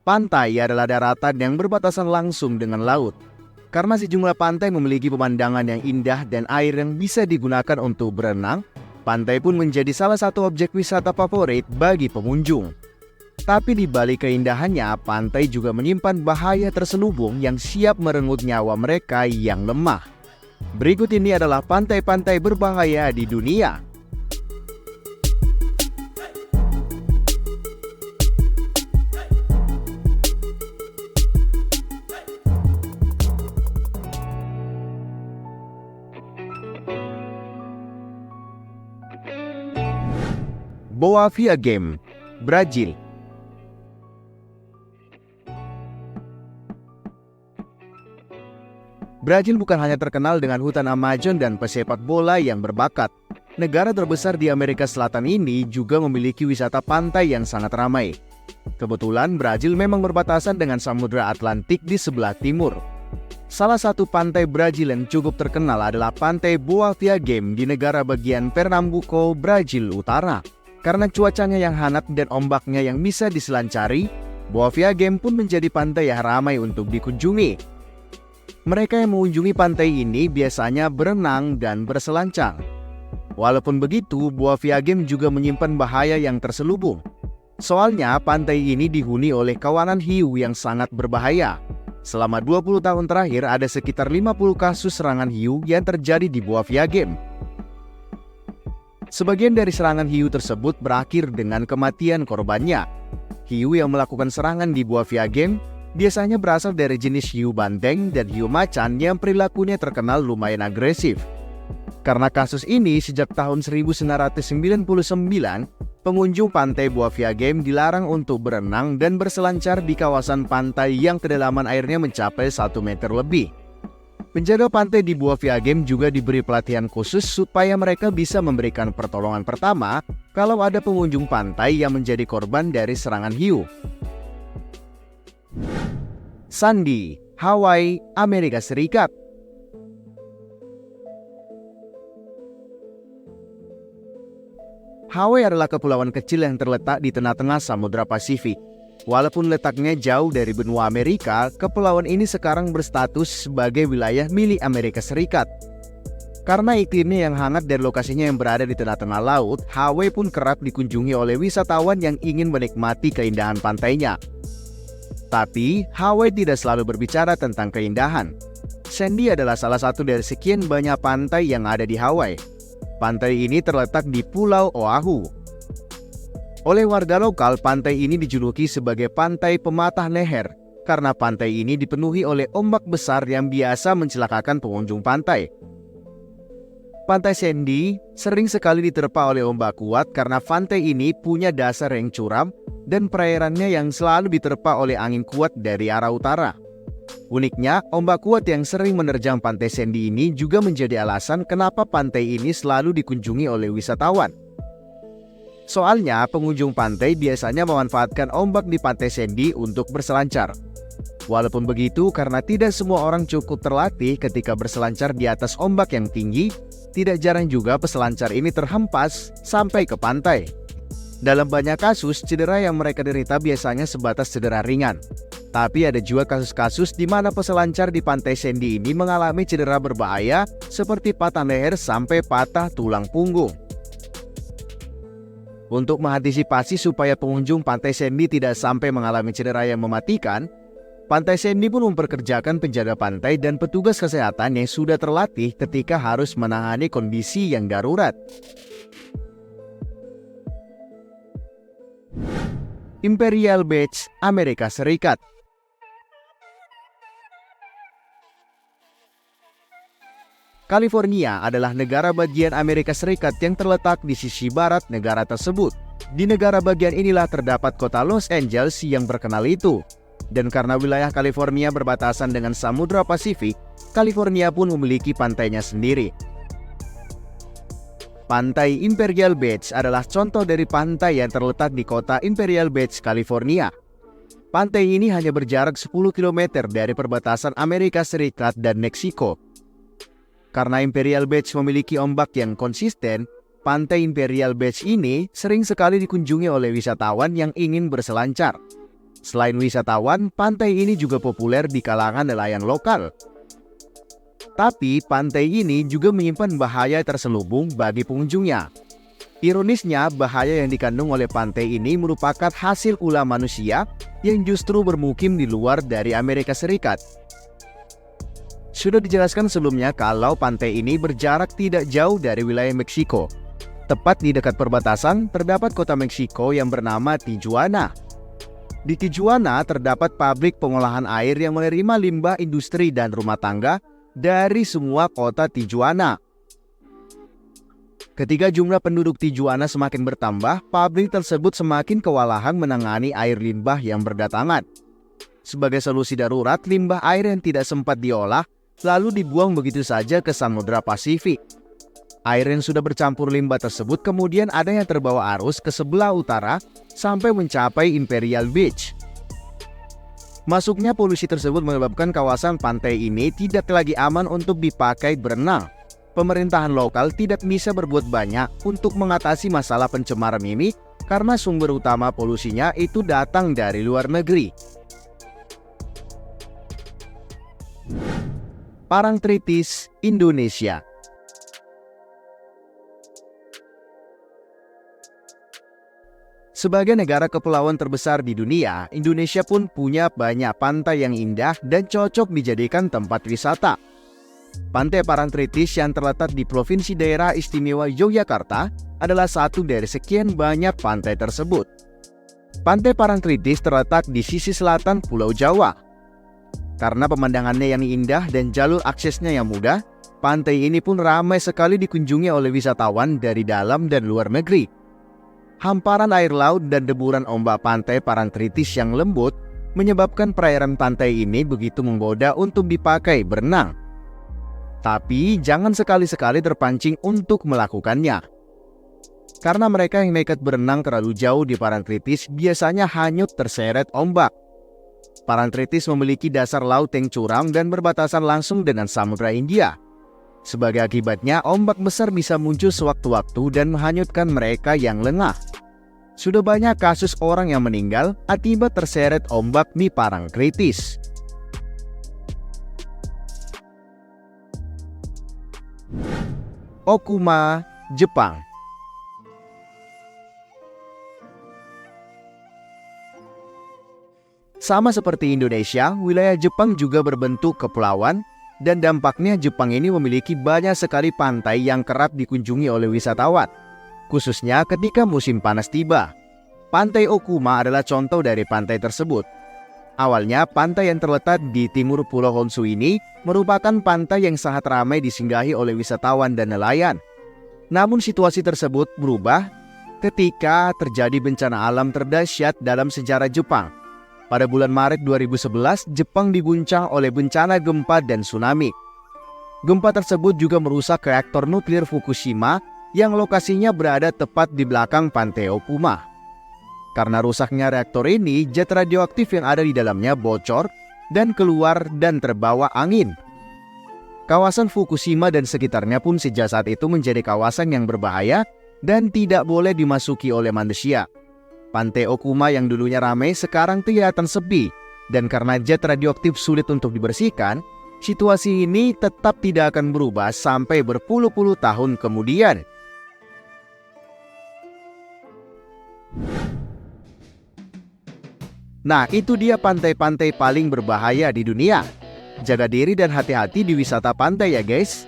Pantai adalah daratan yang berbatasan langsung dengan laut. Karena sejumlah pantai memiliki pemandangan yang indah dan air yang bisa digunakan untuk berenang, pantai pun menjadi salah satu objek wisata favorit bagi pengunjung. Tapi di balik keindahannya, pantai juga menyimpan bahaya terselubung yang siap merenggut nyawa mereka yang lemah. Berikut ini adalah pantai-pantai berbahaya di dunia. Boa Viagem, Brazil. Brazil bukan hanya terkenal dengan hutan Amazon dan pesepak bola yang berbakat. Negara terbesar di Amerika Selatan ini juga memiliki wisata pantai yang sangat ramai. Kebetulan Brazil memang berbatasan dengan Samudra Atlantik di sebelah timur. Salah satu pantai Brazil yang cukup terkenal adalah Pantai Boa Viagem di negara bagian Pernambuco, Brazil Utara. Karena cuacanya yang hangat dan ombaknya yang bisa diselancari, Boa Viagem pun menjadi pantai yang ramai untuk dikunjungi. Mereka yang mengunjungi pantai ini biasanya berenang dan berselancar. Walaupun begitu, Boa Viagem juga menyimpan bahaya yang terselubung. Soalnya, pantai ini dihuni oleh kawanan hiu yang sangat berbahaya. Selama 20 tahun terakhir, ada sekitar 50 kasus serangan hiu yang terjadi di Boa Viagem. Sebagian dari serangan hiu tersebut berakhir dengan kematian korbannya. Hiu yang melakukan serangan di Boa Viagem biasanya berasal dari jenis hiu banteng dan hiu macan yang perilakunya terkenal lumayan agresif. Karena kasus ini, sejak tahun 1999, pengunjung pantai Boa Viagem dilarang untuk berenang dan berselancar di kawasan pantai yang kedalaman airnya mencapai 1 meter lebih. Penjaga pantai di Boa Viagem juga diberi pelatihan khusus supaya mereka bisa memberikan pertolongan pertama kalau ada pengunjung pantai yang menjadi korban dari serangan hiu. Sandy, Hawaii, Amerika Serikat. Hawaii adalah kepulauan kecil yang terletak di tengah-tengah Samudra Pasifik. Walaupun letaknya jauh dari benua Amerika, kepulauan ini sekarang berstatus sebagai wilayah milik Amerika Serikat. Karena iklimnya yang hangat dan lokasinya yang berada di tengah-tengah laut, Hawaii pun kerap dikunjungi oleh wisatawan yang ingin menikmati keindahan pantainya. Tapi, Hawaii tidak selalu berbicara tentang keindahan. Sandy adalah salah satu dari sekian banyak pantai yang ada di Hawaii. Pantai ini terletak di Pulau Oahu. Oleh warga lokal, pantai ini dijuluki sebagai pantai pematah leher karena pantai ini dipenuhi oleh ombak besar yang biasa mencelakakan pengunjung pantai. Pantai Sandy sering sekali diterpa oleh ombak kuat karena pantai ini punya dasar yang curam dan perairannya yang selalu diterpa oleh angin kuat dari arah utara. Uniknya, ombak kuat yang sering menerjang pantai Sandy ini juga menjadi alasan kenapa pantai ini selalu dikunjungi oleh wisatawan. Soalnya, pengunjung pantai biasanya memanfaatkan ombak di pantai Sandy untuk berselancar. Walaupun begitu, karena tidak semua orang cukup terlatih ketika berselancar di atas ombak yang tinggi, tidak jarang juga peselancar ini terhempas sampai ke pantai. Dalam banyak kasus, cedera yang mereka derita biasanya sebatas cedera ringan. Tapi ada juga kasus-kasus di mana peselancar di pantai Sandy ini mengalami cedera berbahaya seperti patah leher sampai patah tulang punggung. Untuk mengantisipasi supaya pengunjung pantai Sandy tidak sampai mengalami cedera yang mematikan, pantai Sandy pun memperkerjakan penjaga pantai dan petugas kesehatan yang sudah terlatih ketika harus menangani kondisi yang darurat. Imperial Beach, Amerika Serikat. California adalah negara bagian Amerika Serikat yang terletak di sisi barat negara tersebut. Di negara bagian inilah terdapat kota Los Angeles yang terkenal itu. Dan karena wilayah California berbatasan dengan Samudra Pasifik, California pun memiliki pantainya sendiri. Pantai Imperial Beach adalah contoh dari pantai yang terletak di kota Imperial Beach, California. Pantai ini hanya berjarak 10 km dari perbatasan Amerika Serikat dan Meksiko. Karena Imperial Beach memiliki ombak yang konsisten, pantai Imperial Beach ini sering sekali dikunjungi oleh wisatawan yang ingin berselancar. Selain wisatawan, pantai ini juga populer di kalangan nelayan lokal. Tapi pantai ini juga menyimpan bahaya terselubung bagi pengunjungnya. Ironisnya, bahaya yang dikandung oleh pantai ini merupakan hasil ulah manusia yang justru bermukim di luar dari Amerika Serikat. Sudah dijelaskan sebelumnya kalau pantai ini berjarak tidak jauh dari wilayah Meksiko. Tepat di dekat perbatasan, terdapat kota Meksiko yang bernama Tijuana. Di Tijuana terdapat pabrik pengolahan air yang menerima limbah industri dan rumah tangga dari semua kota Tijuana. Ketika jumlah penduduk Tijuana semakin bertambah, pabrik tersebut semakin kewalahan menangani air limbah yang berdatangan. Sebagai solusi darurat, limbah air yang tidak sempat diolah lalu dibuang begitu saja ke Samudra Pasifik. Air yang sudah bercampur limbah tersebut kemudian ada yang terbawa arus ke sebelah utara sampai mencapai Imperial Beach. Masuknya polusi tersebut menyebabkan kawasan pantai ini tidak lagi aman untuk dipakai berenang. Pemerintahan lokal tidak bisa berbuat banyak untuk mengatasi masalah pencemaran ini karena sumber utama polusinya itu datang dari luar negeri. Parangtritis Indonesia. Sebagai negara kepulauan terbesar di dunia, Indonesia pun punya banyak pantai yang indah dan cocok dijadikan tempat wisata. Pantai Parangtritis yang terletak di Provinsi Daerah Istimewa Yogyakarta adalah satu dari sekian banyak pantai tersebut. Pantai Parangtritis terletak di sisi selatan Pulau Jawa. Karena pemandangannya yang indah dan jalur aksesnya yang mudah, pantai ini pun ramai sekali dikunjungi oleh wisatawan dari dalam dan luar negeri. Hamparan air laut dan deburan ombak pantai Parangtritis yang lembut menyebabkan perairan pantai ini begitu menggoda untuk dipakai berenang. Tapi jangan sekali-sekali terpancing untuk melakukannya. Karena mereka yang nekat berenang terlalu jauh di Parangtritis biasanya hanyut terseret ombak. Parangtritis memiliki dasar laut yang curam dan berbatasan langsung dengan Samudra Hindia. Sebagai akibatnya, ombak besar bisa muncul sewaktu-waktu dan menghanyutkan mereka yang lengah. Sudah banyak kasus orang yang meninggal akibat terseret ombak di Parangtritis. Okuma, Jepang. Sama seperti Indonesia, wilayah Jepang juga berbentuk kepulauan dan dampaknya Jepang ini memiliki banyak sekali pantai yang kerap dikunjungi oleh wisatawan, khususnya ketika musim panas tiba. Pantai Okuma adalah contoh dari pantai tersebut. Awalnya, pantai yang terletak di timur Pulau Honshu ini merupakan pantai yang sangat ramai disinggahi oleh wisatawan dan nelayan. Namun situasi tersebut berubah ketika terjadi bencana alam terdahsyat dalam sejarah Jepang. Pada bulan Maret 2011, Jepang diguncang oleh bencana gempa dan tsunami. Gempa tersebut juga merusak reaktor nuklir Fukushima yang lokasinya berada tepat di belakang pantai Okuma. Karena rusaknya reaktor ini, zat radioaktif yang ada di dalamnya bocor dan keluar dan terbawa angin. Kawasan Fukushima dan sekitarnya pun sejak saat itu menjadi kawasan yang berbahaya dan tidak boleh dimasuki oleh manusia. Pantai Okuma yang dulunya ramai sekarang kelihatan sepi, dan karena zat radioaktif sulit untuk dibersihkan, situasi ini tetap tidak akan berubah sampai berpuluh-puluh tahun kemudian. Nah, itu dia pantai-pantai paling berbahaya di dunia. Jaga diri dan hati-hati di wisata pantai ya guys.